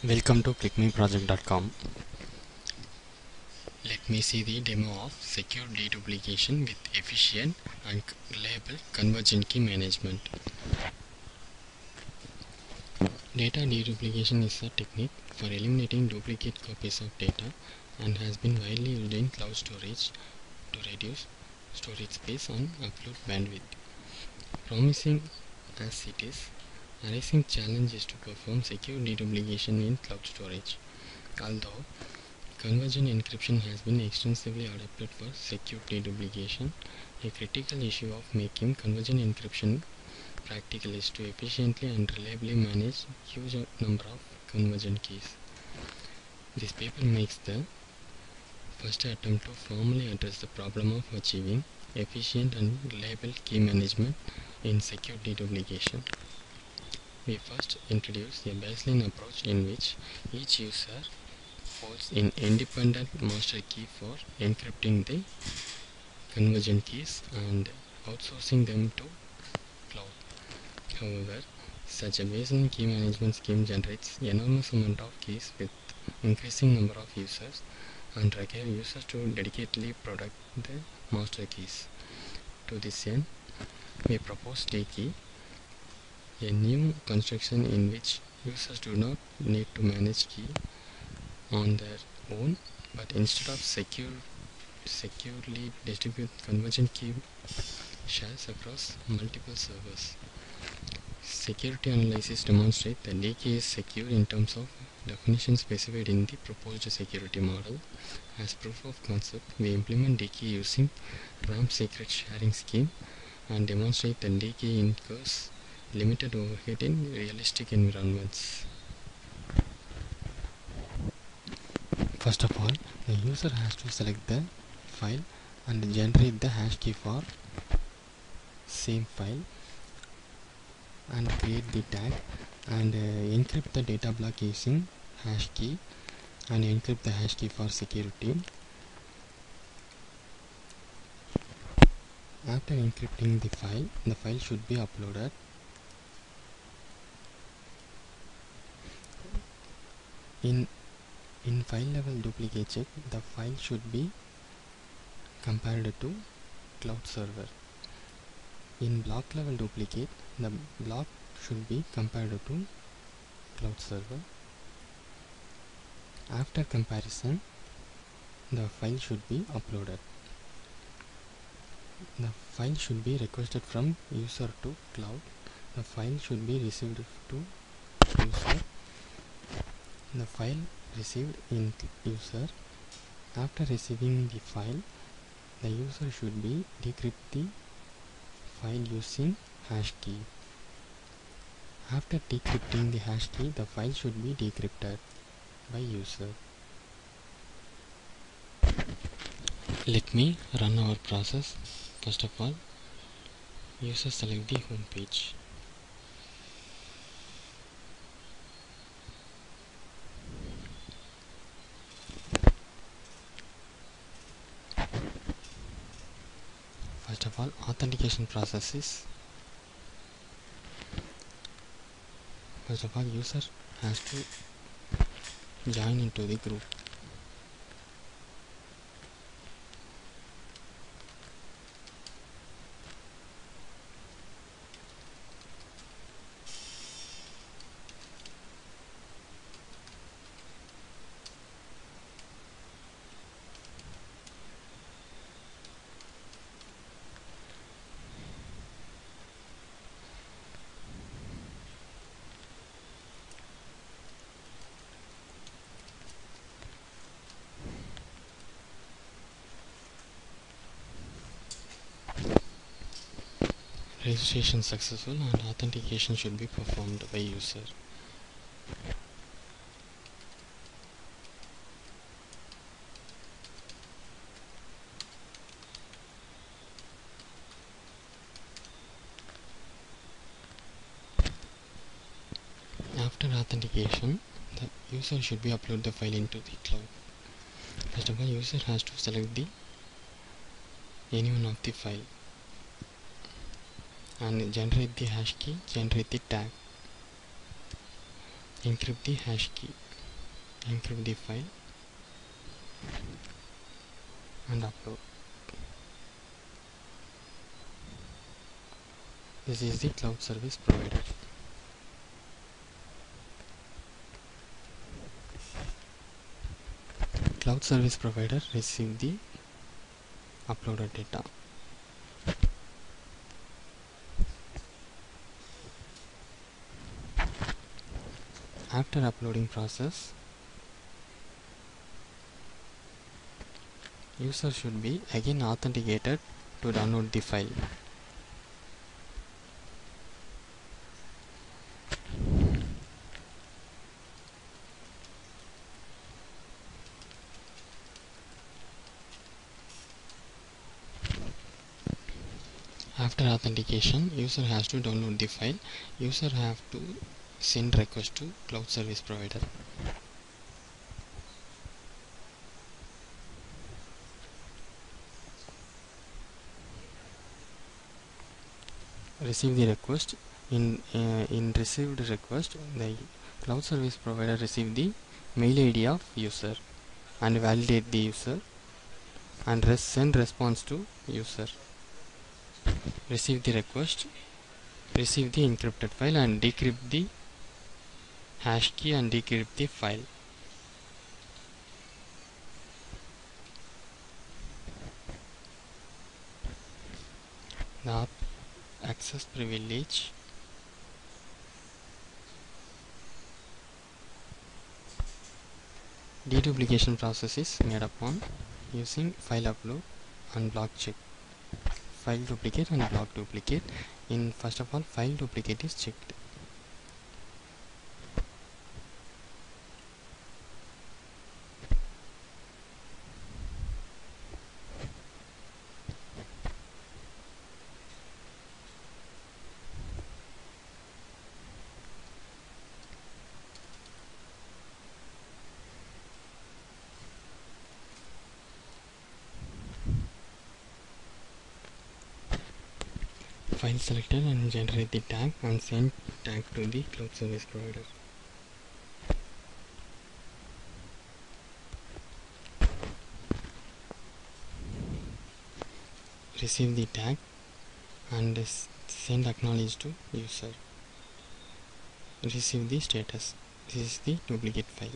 Welcome to clickmeproject.com. Let me see the demo of secure deduplication with efficient and reliable convergent key management. Data deduplication is a technique for eliminating duplicate copies of data and has been widely used in cloud storage to reduce storage space and upload bandwidth. Promising as it is, a rising challenge is to perform secure deduplication in cloud storage. Although convergent encryption has been extensively adopted for secure deduplication, a critical issue of making convergent encryption practical is to efficiently and reliably manage huge number of convergent keys. This paper makes the first attempt to formally address the problem of achieving efficient and reliable key management in secure deduplication. We first introduce a baseline approach in which each user holds an independent master key for encrypting the convergent keys and outsourcing them to cloud. However, such a baseline key management scheme generates enormous amount of keys with increasing number of users and requires users to dedicatedly protect the master keys. To this end, we propose DKey, a new construction in which users do not need to manage key on their own, but instead of securely distribute convergent key shares across multiple servers. Security analysis demonstrate that DKey is secure in terms of definition specified in the proposed security model. As proof of concept, we implement DKey using RAM secret sharing scheme and demonstrate that DKey incurs limited overhead in realistic environments. First of all, the user has to select the file and generate the hash key for same file and create the tag and encrypt the data block using hash key and encrypt the hash key for security. After encrypting the file should be uploaded. In file level duplicate check, the file should be compared to cloud server. In block level duplicate, the block should be compared to cloud server. After comparison, the file should be uploaded. The file should be requested from user to cloud. The file should be received to user. The file received in user. After receiving the file, the user should be decrypt the file using hash key. After decrypting the hash key, the file should be decrypted by user. Let me run our process. First of all, user select the home page. First of all, authentication process is user has to join into the group. Registration successful and authentication should be performed by user. After authentication, the user should be upload the file into the cloud. First of all, user has to select any one of the file and generate the hash key, generate the tag, encrypt the hash key. encrypt the file and upload. This is the cloud service provider. Cloud service provider receive the uploaded data. After uploading process, user should be again authenticated to download the file. After authentication, user has to download the file. User have to send request to cloud service provider. Receive the request. In received request, the cloud service provider receive the mail ID of user and validate the user and send response to user. Receive the request, receive the encrypted file and decrypt the hash key and decrypt the file. The access privilege deduplication process is made upon using file upload and block check. File duplicate and block duplicate. In first of all, file duplicate is checked. File selected and generate the tag and send tag to the cloud service provider. Receive the tag and send acknowledge to user. Receive the status. This is the duplicate file.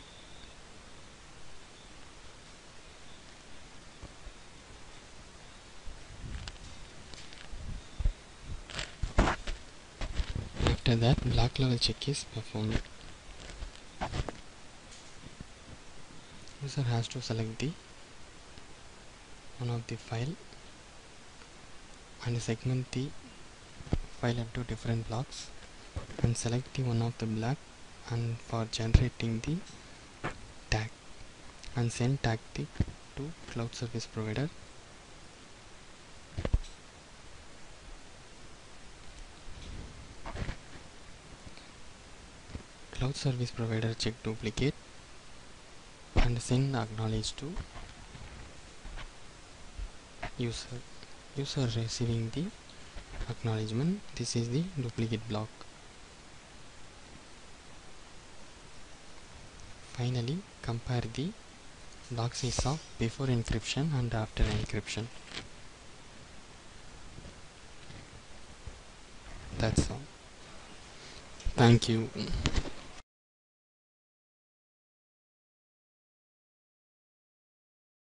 After that, block level check is performed. User has to select the one of the file and segment the file into different blocks and select the one of the block and for generating the tag and send tag to cloud service provider. Cloud service provider check duplicate and send acknowledge to user. User receiving the acknowledgement. This is the duplicate block. Finally, compare the block size of before encryption and after encryption. That's all. Thank you.